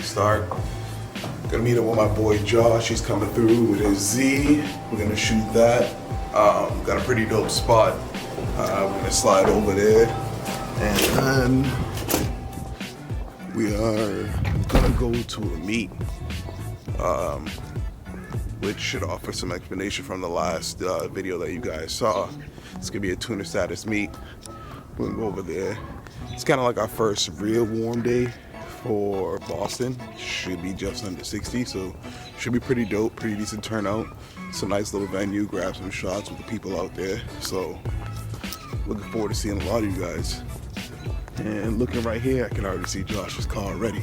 we start. Gonna meet up with my boy Josh. He's coming through with his Z. We're gonna shoot that. Got a pretty dope spot. We're gonna slide over there, and then we are gonna go to a meet, which should offer some explanation from the last video that you guys saw. It's gonna be a tuner status meet. We're gonna go over there. It's kind of like our first real warm day for Boston. Should be just under 60, so should be pretty dope, pretty decent turnout. It's a nice little venue, grab some shots with the people out there. So looking forward to seeing a lot of you guys. And looking right here, I can already see Josh's car already.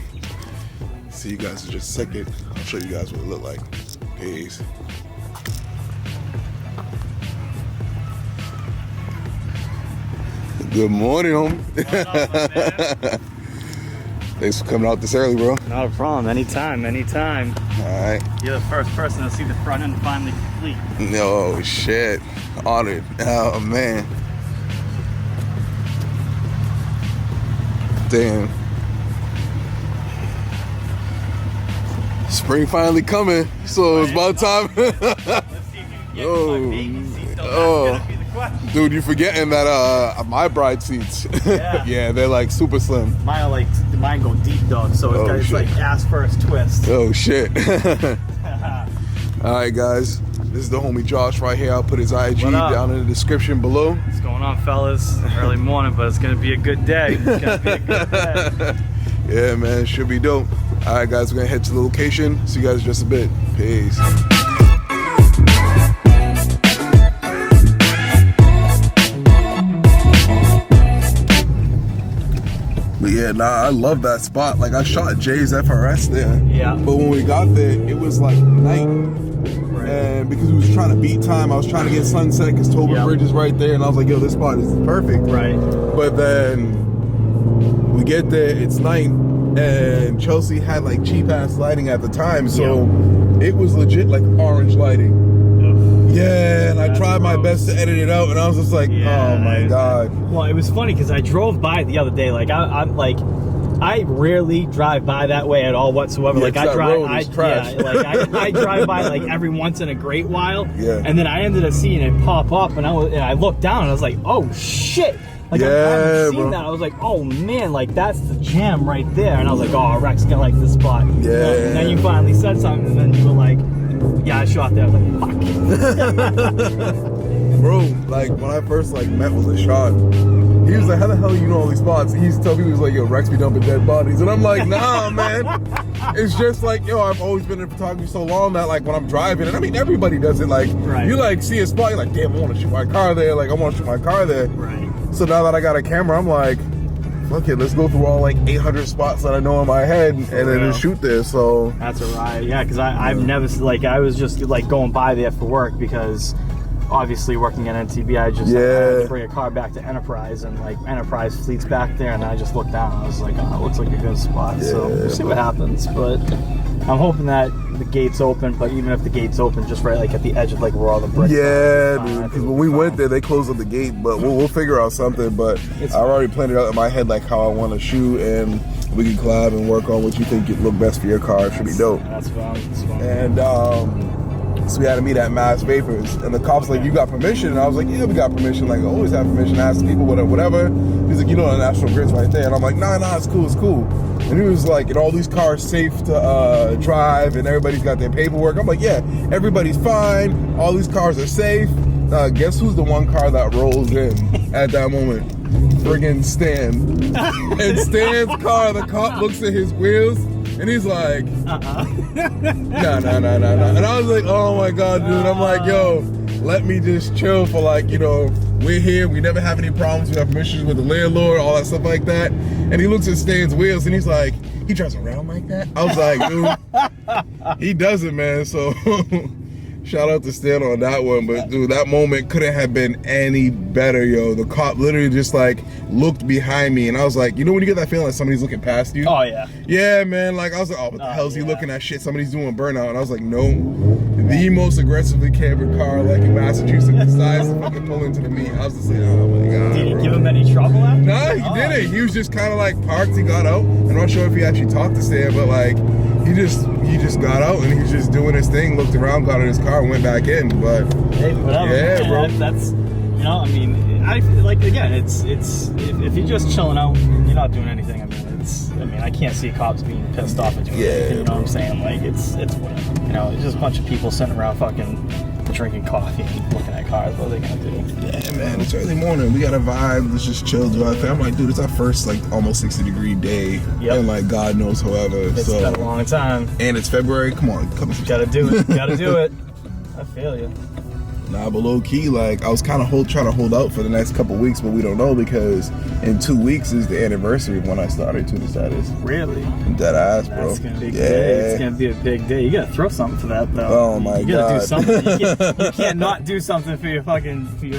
See you guys in just a second. I'll show you guys what it looked like. Peace. Good morning, homie. Thanks for coming out this early, bro. Not a problem. Anytime, anytime. All right. You're the first person to see the front end finally complete. No shit. Honored. Oh, man. Damn. Spring finally coming, so it's about time. Let's see if you can get my baby seat, though. That's gonna be the question. Dude, you're forgetting that my bride seats. Yeah. Yeah, they're like super slim. Mine go deep, dog. So it's like ass first twist. Oh shit. All right, guys. This is the homie Josh right here. I'll put his IG down in the description below. What's going on, fellas? Early morning, but it's gonna be a good day. It's gonna be a good day. Yeah, man, should be dope. All right, guys, we're gonna head to the location. See you guys in just a bit. Peace. But yeah, I love that spot. Like, I shot Jay's FRS there. Yeah. But when we got there, it was like night. Right. And because we was trying to beat time, I was trying to get sunset because Tobin Bridge is right there. And I was like, yo, this spot is perfect. Right. But then we get there, it's night. And Chelsea had like cheap ass lighting at the time. So it was legit like orange lighting. Yeah, and I tried my best to edit it out, and I was just like, oh my god. Well, it was funny because I drove by the other day. Like I'm like, I rarely drive by that way at all whatsoever. Yeah, like I drive, trash. I drive by like every once in a great while. Yeah. And then I ended up seeing it pop up, and I looked down, and I was like, oh shit. Like, I haven't seen that. I was like, oh man, like that's the jam right there. And I was like, oh, Rex gonna like this spot. Yeah. And then you finally said something, and then you were like, yeah, I shot there. I was like, fuck. Bro, like when I first like met with a shot, he was like, how the hell you know all these spots? He used to tell me, he was like, yo, Rex be dumping dead bodies. And I'm like, nah, man. It's just like, yo, I've always been in photography so long that like when I'm driving, and I mean everybody does it, like you like see a spot, you're like, damn, I want to shoot my car there. Like I want to shoot my car there. Right. So now that I got a camera, I'm like, okay, let's go through all like 800 spots that I know in my head and then just shoot there. So that's a ride. Yeah, because I've never, like, I was just like going by there for work because obviously working at NTB, I just had to bring a car back to Enterprise, and like Enterprise fleet's back there, and I just looked down and I was like, oh, it looks like a good spot. So we'll see what happens, but I'm hoping that the gates open. But even if the gates open, just right like at the edge of like where all the bricks are, dude, because when we went there, they closed up the gate, but we'll figure out something. But I already planned it out in my head like how I want to shoot, and we can collab and work on what you think would look best for your car. It should be dope. That's fun. That's fun. And so we had to meet at Mass Vapors, and the cops like, you got permission? And I was like, yeah, we got permission. Like, I always have permission. Ask people, whatever. He's like, you know, the National Grid's right there. And I'm like, nah, it's cool, it's cool. And he was like, and all these cars safe to drive, and everybody's got their paperwork. I'm like, yeah, everybody's fine. All these cars are safe. Guess who's the one car that rolls in at that moment? Friggin' Stan. And Stan's car, the cop looks at his wheels, and he's like, no. And I was like, oh my god, dude. I'm like, yo, let me just chill for like, you know, we're here, we never have any problems, we have permissions with the landlord, all that stuff like that. And he looks at Stan's wheels and he's like, he drives around like that? I was like, dude, he doesn't, man. So Shout out to Stan on that one, but dude, that moment couldn't have been any better, yo. The cop literally just like looked behind me, and I was like, you know when you get that feeling like somebody's looking past you? Oh yeah. Yeah, man. Like I was like, oh, what the hell is he looking at? Shit, somebody's doing burnout, and I was like, no. The most aggressively cambered car like in Massachusetts decides to fucking pull into the meet. I was just like, oh my god. Did he bro. give him any trouble after? Nah, he didn't. He was just kind of like parked. He got out. I'm not sure if he actually talked to Stan, but like he just got out and he was just doing his thing. Looked around, got in his car, and went back in. But hey, whatever. yeah, Man, bro. That's you know, I mean, I like again, it's if you're just chilling out, you're not doing anything. I mean, I can't see cops being pissed off at doing anything. You know what I'm saying? Like it's whatever. You know, it's just a bunch of people sitting around fucking drinking coffee and looking at cars. What are they gonna do? Yeah, man, it's early morning. We got a vibe. Let's just chill, do our thing. I'm like, dude, it's our first like almost 60-degree day, and like God knows however. It's so been a long time. And it's February. Come on, Gotta do it. Gotta do it. I feel you. Nah, but low key, like I was kind of trying to hold out for the next couple weeks, but we don't know because in 2 weeks is the anniversary of when I started Tuning Status. Really? Dead ass, bro. That's gonna be day. It's gonna be a big day. You gotta throw something for that, though. Oh my you gotta god! do something. You can't not do something for your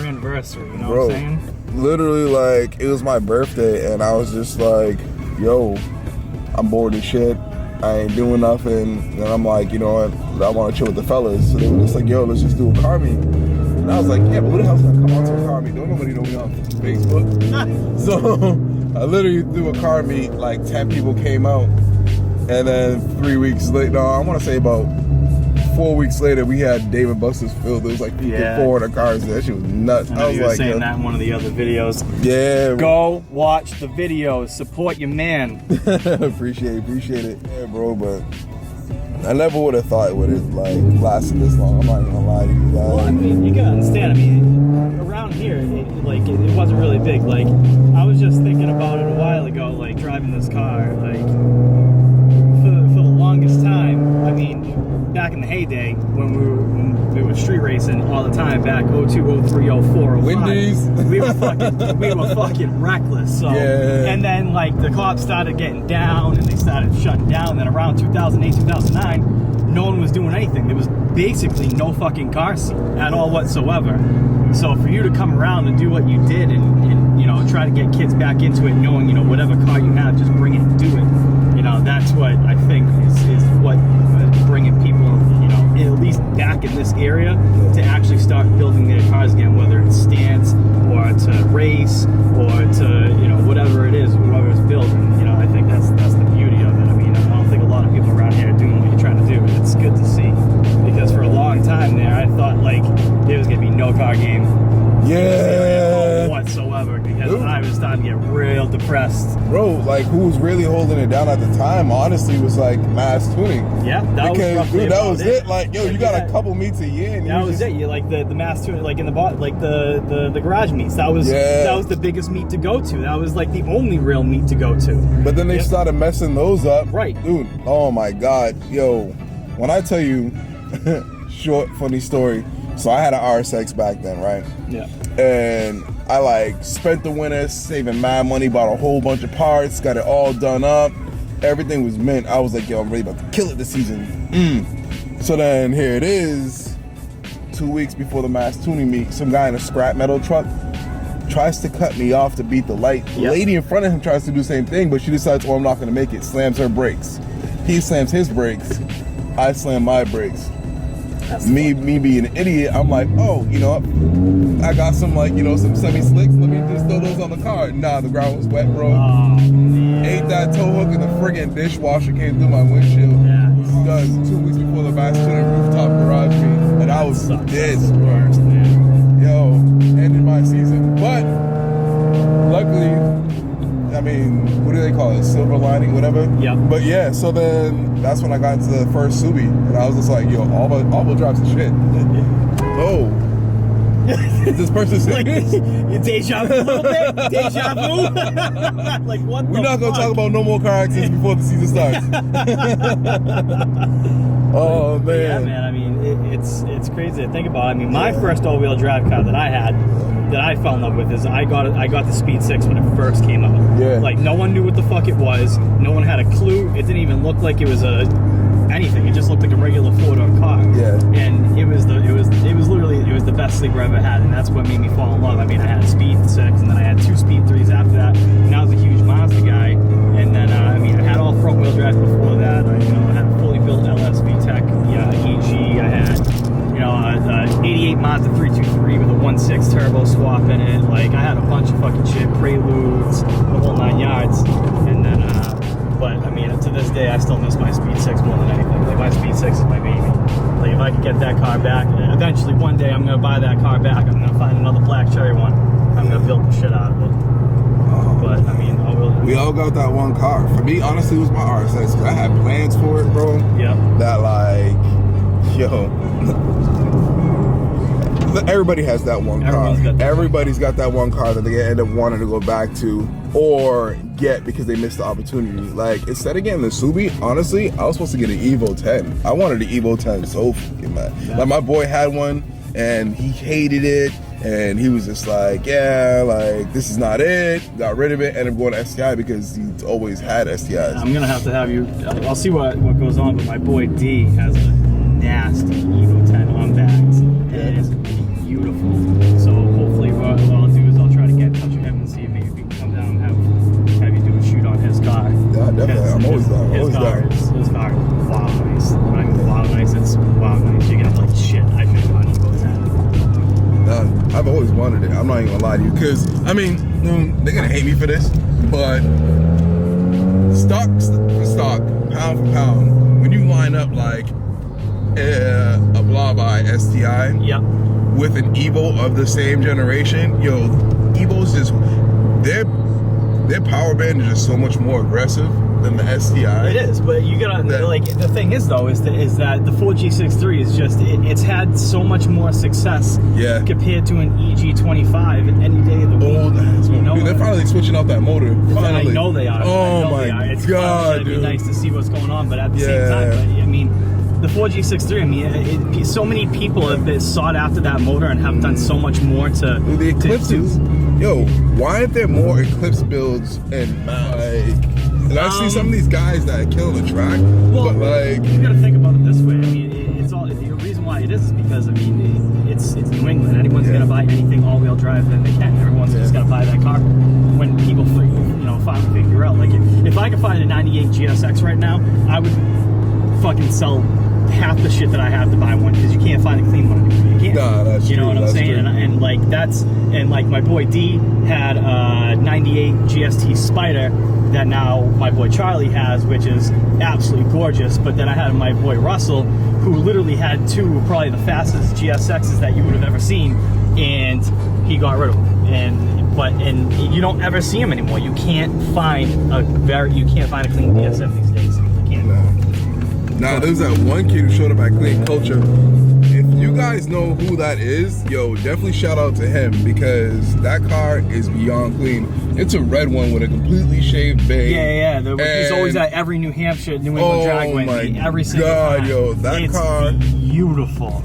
anniversary. You know bro, what I'm saying? Literally, like it was my birthday, and I was just like, "Yo, I'm bored as shit. I ain't doing nothing." And I'm like, you know what? I want to chill with the fellas. So they were just like, "Yo, let's just do a car meet." And I was like, "Yeah, but who the hell's gonna come out to a car meet? Don't nobody know me on Facebook." So I literally threw a car meet. Like 10 people came out, and then 3 weeks later, no, I want to say about 4 weeks later, we had Dave & Buster's filled. There was like 400 cars there. That shit was nuts. I know was you were like, saying that in one of the other videos. Yeah. Go watch the videos. Support your man. appreciate it. Yeah, bro, but I never would have thought it would have like lasted this long. I'm not even gonna lie to you guys. Well, I mean, you gotta understand. I mean, around here, it wasn't really big. Like, I was just thinking about it a while ago, like driving this car. Like, for the longest time, I mean, back in the heyday when we were street racing all the time, back 02, 03, 04, 05, Wendy's. we were fucking reckless. So, Yeah. and then like the cops started getting down and they started shutting down. Then around 2008, 2009, no one was doing anything. There was basically no fucking car scene at all whatsoever. So for you to come around and do what you did and you know, try to get kids back into it, knowing, you know, whatever car you have, just bring it and do it. You know, that's what I think is what bringing people, you know, at least back in this area to actually start building their cars again, whether it's stance or to race or to, you know, whatever it is, whoever's building. You know, I think that's the beauty of it. I mean, I don't think a lot of people around here are doing what you're trying to do, and it's good to see, because for a long time there, I thought like there was gonna be no car game whatsoever, because I was starting to get real depressed. Bro, like who was really holding it down at the time, honestly, was like Mass Tuning. Yeah, that was roughly dude, that was about it. Like, yo, you got a couple meets a year, and that was it. You like the Mass Tuning, like in the like the garage meets. That was the biggest meet to go to. That was like the only real meet to go to. But then they started messing those up, right, dude? Oh my god, yo, when I tell you, short funny story. So I had an RSX back then, right? Yeah. And I like spent the winter saving mad money, bought a whole bunch of parts, got it all done up. Everything was mint. I was like, yo, I'm really about to kill it this season. So then here it is, 2 weeks before the Mass Tuning meet, some guy in a scrap metal truck tries to cut me off to beat the light. The lady in front of him tries to do the same thing, but she decides, oh, I'm not gonna make it. Slams her brakes. He slams his brakes. I slam my brakes. Me being an idiot, I'm like, oh, you know what? I got some, like, you know, some semi-slicks. Let me just throw those on the car. Nah, the ground was wet, bro. Oh, man. Ate that tow hook and the friggin' dishwasher came through my windshield. Yeah. Done 2 weeks before the Mass Tuning rooftop garage meet. And I was dead. That's the worst, man. Yo, ended my season. But, luckily, I mean, what do they call it? Silver lining, whatever? Yeah. But yeah, so then that's when I got into the first Subi. And I was just like, yo, all-wheel drives and shit. Oh. Is this person serious? Like, deja vu a little bit? Deja vu? Like, what We're not going to talk about no more car accidents before the season starts. Oh, man. Yeah, man, I mean, it's crazy to think about. I mean, my first all-wheel drive car that I had, that I fell in love with, is I got the Speed 6 when it first came out. Yeah. Like, no one knew what the fuck it was. No one had a clue. It didn't even look like it was anything. It just looked like a regular four-door car. Yeah. And it was the best sleeper I ever had, and that's what made me fall in love. I mean, I had a Speed 6, and then I had 2 Speed 3s after that, and I was a huge Mazda guy, and then, I mean, I had all front-wheel drive before that. I had a fully built LS VTEC, EG, I had, 88 Mazda 323 with a 1.6 turbo swap in it. Like, I had a bunch of fucking shit, Preludes, the whole 9 yards. And then, but I mean, to this day, I still miss my Speed 6 more than anything. Like, my Speed 6 is my baby. Like, if I could get that car back, eventually one day I'm gonna buy that car back. I'm gonna find another black cherry one. I'm gonna build the shit out of it. But I mean, we all got that one car. For me, honestly, it was my RSX. I had plans for it, bro. Yeah. That like, yo. Everybody has that one car. Everybody's got that one car that they end up wanting to go back to or get because they missed the opportunity. Like, instead of getting the Subi, honestly, I was supposed to get an Evo 10. I wanted the Evo 10 so fucking bad. Yeah. Like, my boy had one and he hated it. And he was just like, yeah, like, this is not it. Got rid of it. Ended up going to STI because he's always had STIs. I'm going to have you, I'll see what goes on, but my boy D has a nasty Evo 10 unbagged. And it is beautiful. So hopefully what I'll do is I'll try to get in touch with him and see if maybe we can come down and have you do a shoot on his car. Yeah, definitely. I'm always down. His car is wow nice. When I mean wow nice, it's wow nice. You're going to be like, shit, I should have gone Evo 10. I've always wanted it. I'm not even gonna lie to you, because I mean, they're gonna hate me for this, but stock for stock, pound for pound, when you line up like a blah by STI, yep, with an Evo of the same generation, yo, Evos just their power band is just so much more aggressive than the STI. It is, but you gotta like, the thing is though is that the 4G63 is just it's had so much more success compared to an EG25 any day of the week. Dude, they're finally switching out that motor. Finally. I know they are. Oh my it's god, dude. It'd be nice to see what's going on, but at the same time, I mean, the 4G63, I mean, so many people have sought after that motor and have done so much more to the Eclipses. Yo, why aren't there more Eclipse builds and like? And I see some of these guys that kill the track, but like, you gotta think about it this way. I mean, it's all the reason why it is because I mean, it's New England. Anyone's gonna buy anything all-wheel drive that they can. Everyone's just gonna buy that car. When people, finally figure out, like, if I could find a '98 GSX right now, I would fucking sell half the shit that I have to buy one because you can't find a clean one anymore. You can't. Nah, that's you know true, what I'm saying? And like my boy D had a '98 GST Spider that now my boy Charlie has, which is absolutely gorgeous. But then I had my boy Russell, who literally had probably the fastest GSXs that you would have ever seen, and he got rid of them. And you don't ever see them anymore. You can't find a clean DSF these days. You can't. Now there's that one kid who showed up at Clean Culture. If you guys know who that is, yo, definitely shout out to him because that car is beyond clean. It's a red one with a completely shaved bay. Yeah. He's always at every New Hampshire, New England Dragway. Every single time. Yo, that car, beautiful.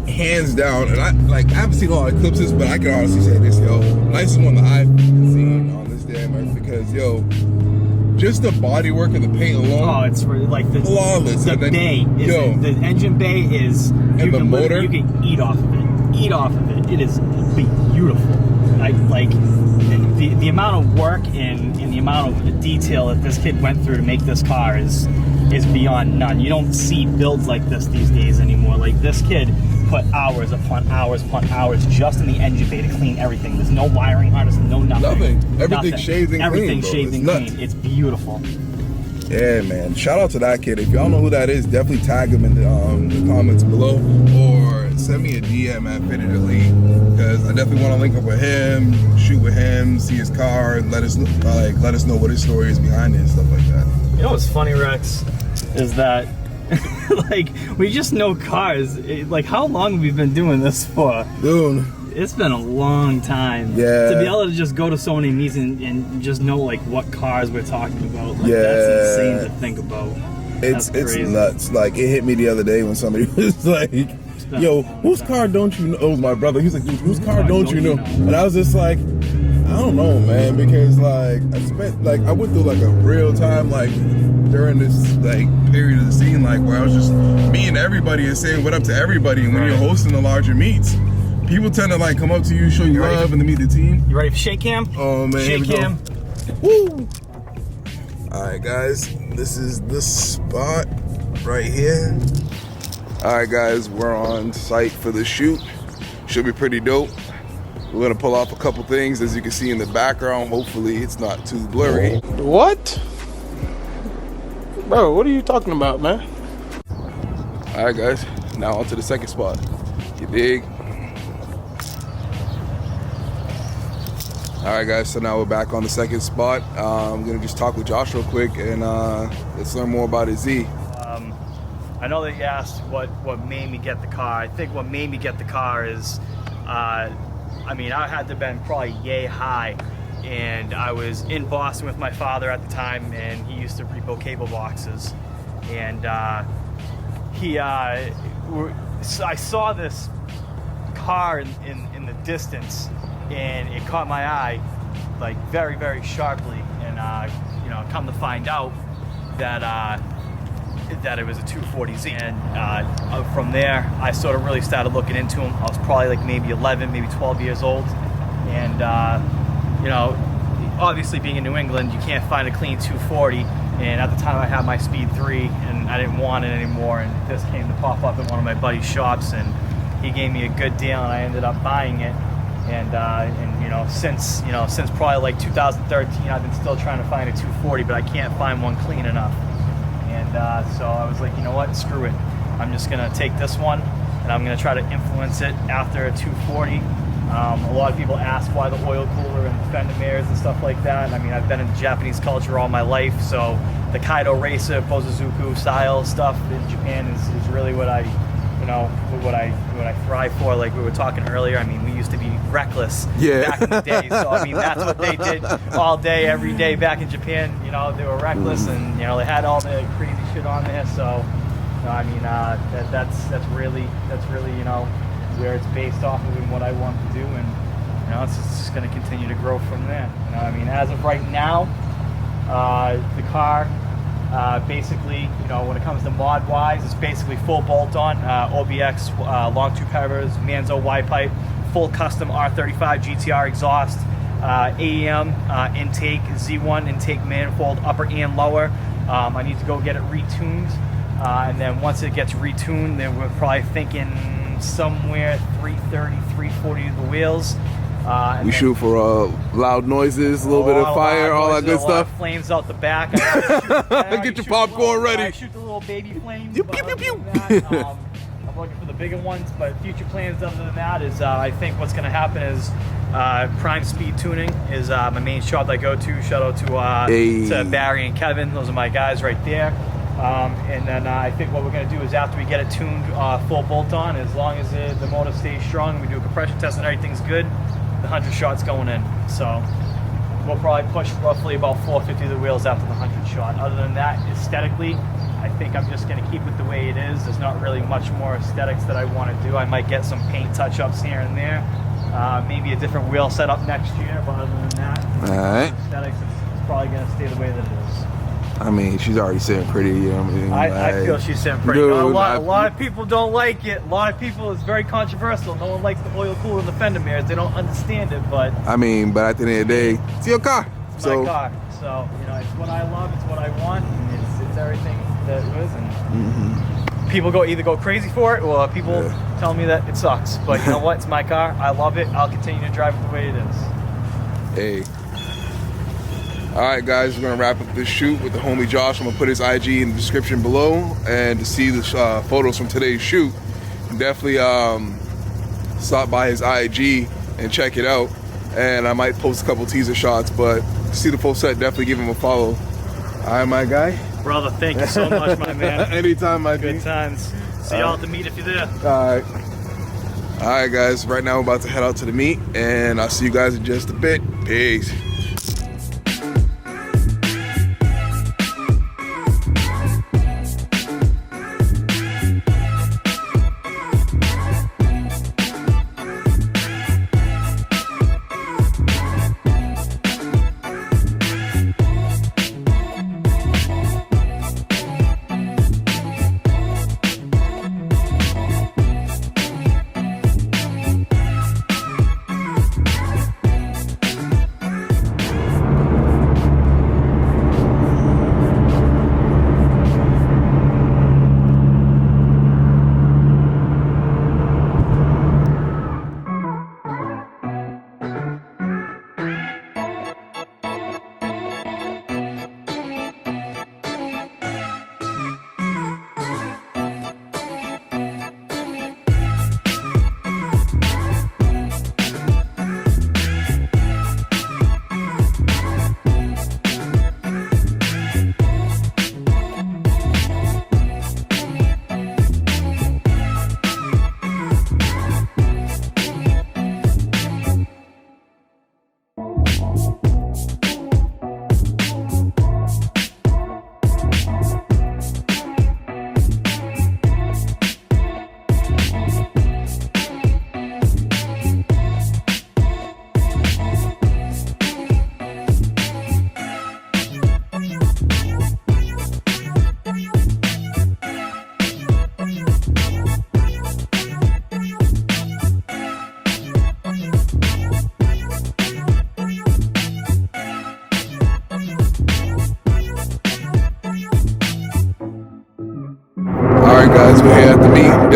Hands down. And I haven't seen a lot of Eclipses, but I can honestly say this, yo, nicest one that I've seen on this damn earth because, yo, just the bodywork and the paint alone. Oh, it's really like the flawless. The the engine bay is, and the motor, you can eat off of it. It is beautiful. Like the amount of work and the amount of detail that this kid went through to make this car is beyond none. You don't see builds like this these days anymore. Like, this kid put hours upon hours just in the engine bay to clean everything. There's no wiring harness, no nothing. Everything shaved and everything clean, shaved and clean. It's beautiful. Yeah, man. Shout out to that kid. If y'all know who that is, definitely tag him in the comments below or send me a DM at Fitted Elite because I definitely want to link up with him, shoot with him, see his car, and let us know what his story is behind it and stuff like that. You know what's funny, Rex, is that like, we just know cars. Like, how long have we been doing this for? Dude, it's been a long time. Yeah. To be able to just go to so many meets and just know, like, what cars we're talking about. Like, that's insane to think about. It's nuts. Like, it hit me the other day when somebody was like, yo, whose car don't you know? It was my brother. He was like, whose car don't you know? And I was just like, I don't know, man, because like I went through like a real time like during this like period of the scene, like where I was just meeting everybody and saying what up to everybody when you're hosting the larger meets. People tend to like come up to you, show you love, and to meet the team. You ready for shake cam? Oh man, shake cam. Woo! All right, guys, this is the spot right here. All right, guys, we're on site for the shoot. Should be pretty dope. We're gonna pull off a couple things, as you can see in the background. Hopefully, it's not too blurry. What? Bro, what are you talking about, man? All right, guys, now on to the second spot. You dig? All right, guys, so now we're back on the second spot. I'm gonna just talk with Josh real quick, and let's learn more about his Z. I know that you asked what made me get the car. I think what made me get the car is, I mean, I had to been probably yay high, and I was in Boston with my father at the time, and he used to repo cable boxes, and I saw this car in the distance, and it caught my eye, like very, very sharply, and you know, come to find out that it was a 240Z, and from there I sort of really started looking into them. I was probably like maybe 11, maybe 12 years old, and you know, obviously being in New England, you can't find a clean 240, and at the time I had my Speed 3 and I didn't want it anymore, and this came to pop up at one of my buddy's shops, and he gave me a good deal, and I ended up buying it. And you know, since probably like 2013, I've been still trying to find a 240, but I can't find one clean enough. And so I was like, you know what, screw it. I'm just gonna take this one, and I'm gonna try to influence it after a 240. A lot of people ask why the oil cooler and the fender mirrors and stuff like that. I mean, I've been in Japanese culture all my life, so the Kaido Racer, Bozozuku style stuff in Japan is really what I thrive for. Like we were talking earlier, I mean, we used to be reckless back in the day, so I mean, that's what they did all day, every day back in Japan. You know, they were reckless, and you know, they had all the crazy shit on there. So, you know, I mean, that's really you know, where it's based off of and what I want to do, and you know, it's just going to continue to grow from there. You know, I mean, as of right now, the car. Basically, you know, when it comes to mod wise, it's basically full bolt on, OBX, long tube covers, Manzo wide pipe, full custom R35 GTR exhaust, AEM intake, Z1 intake manifold, upper and lower. I need to go get it retuned, and then once it gets retuned, then we're probably thinking somewhere 330, 340 the wheels. We shoot for loud noises, a little bit of fire, all that good stuff. Flames out the back. Get your popcorn ready. I shoot the little baby flames. Pew, pew, pew, pew. I'm looking for the bigger ones, but future plans other than that is I think what's going to happen is Prime Speed Tuning is my main shop that I go to. Shout out to Barry and Kevin. Those are my guys right there. And then I think what we're going to do is after we get it tuned full bolt on, as long as the motor stays strong, we do a compression test and everything's good, the 100 shots going in. So we'll probably push roughly about 450 of the wheels after the 100 shot. Other than that, aesthetically, I think I'm just going to keep it the way it is. There's not really much more aesthetics that I want to do. I might get some paint touch-ups here and there. Maybe a different wheel setup next year, but other than that, aesthetics, it's probably going to stay the way that it is. I mean, she's already sitting pretty, you know what I mean? I feel she's sitting pretty. Dude, a lot of people don't like it. A lot of people, it's very controversial. No one likes the oil cooler and the fender mirrors. They don't understand it, but... I mean, but at the end of the day, it's your car. It's my car. So, you know, it's what I love, it's what I want, and it's everything that it is. And people either go crazy for it, or people tell me that it sucks. But you know what? It's my car. I love it. I'll continue to drive it the way it is. Hey. All right, guys, we're gonna wrap up this shoot with the homie Josh. I'm gonna put his IG in the description below, and to see the photos from today's shoot, definitely stop by his IG and check it out. And I might post a couple teaser shots, but to see the full set, definitely give him a follow. All right, my guy. Brother, thank you so much, my man. Anytime, my Good times. See y'all at the meet if you're there. All right, guys. Right now, we're about to head out to the meet, and I'll see you guys in just a bit. Peace.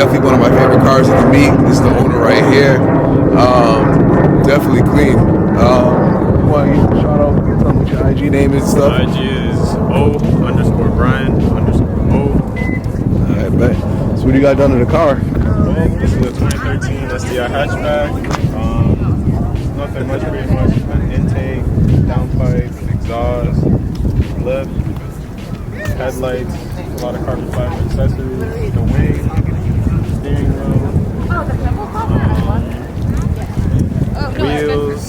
definitely one of my favorite cars in the meet. This is the owner right here. Definitely clean. Why don't you shout out, tell them what your IG name is and stuff? IG is O_Brian_O. Alright, bet. So what do you got done to the car? This is a 2013 STI hatchback. Nothing much, pretty much. Intake, downpipe, exhaust, lift, headlights, a lot of carbon fiber accessories, the wing, steering wheel, wheels.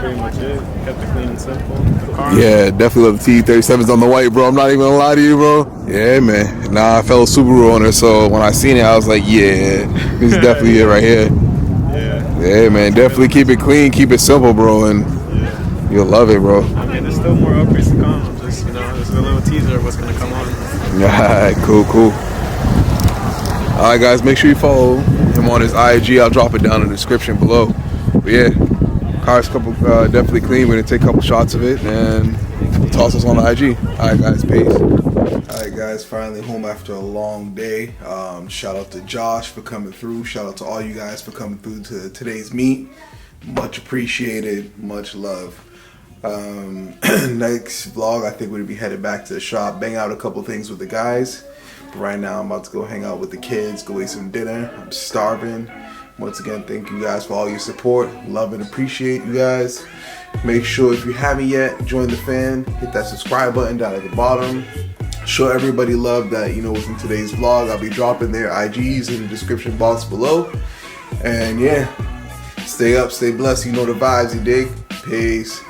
Pretty much it. Kept it clean and simple. The car. Yeah, definitely love the T37s on the white, bro. I'm not even gonna lie to you, bro. Yeah, man. Nah, I fell a Subaru owner, so when I seen it, I was like, yeah, this is definitely it right here. Yeah, man. Definitely keep it clean, keep it simple, bro, and you'll love it, bro. I mean, there's still more upgrades to come. Just, there's a little teaser of what's gonna come on. Alright, cool. Alright, guys, make sure you follow him on his IG. I'll drop it down in the description below. But yeah, car's definitely clean. We're gonna take a couple shots of it and toss us on the IG. Alright, guys, peace. Alright, guys, finally home after a long day. Shout out to Josh for coming through. Shout out to all you guys for coming through to today's meet. Much appreciated, much love. Next vlog, I think we'll be headed back to the shop, bang out a couple things with the guys. But right now, I'm about to go hang out with the kids, go eat some dinner. I'm starving. Once again, thank you guys for all your support. Love and appreciate you guys. Make sure if you haven't yet, join the fan. Hit that subscribe button down at the bottom. Show everybody love that, within today's vlog, I'll be dropping their IGs in the description box below. And yeah, stay up, stay blessed. You know the vibes, you dig? Peace.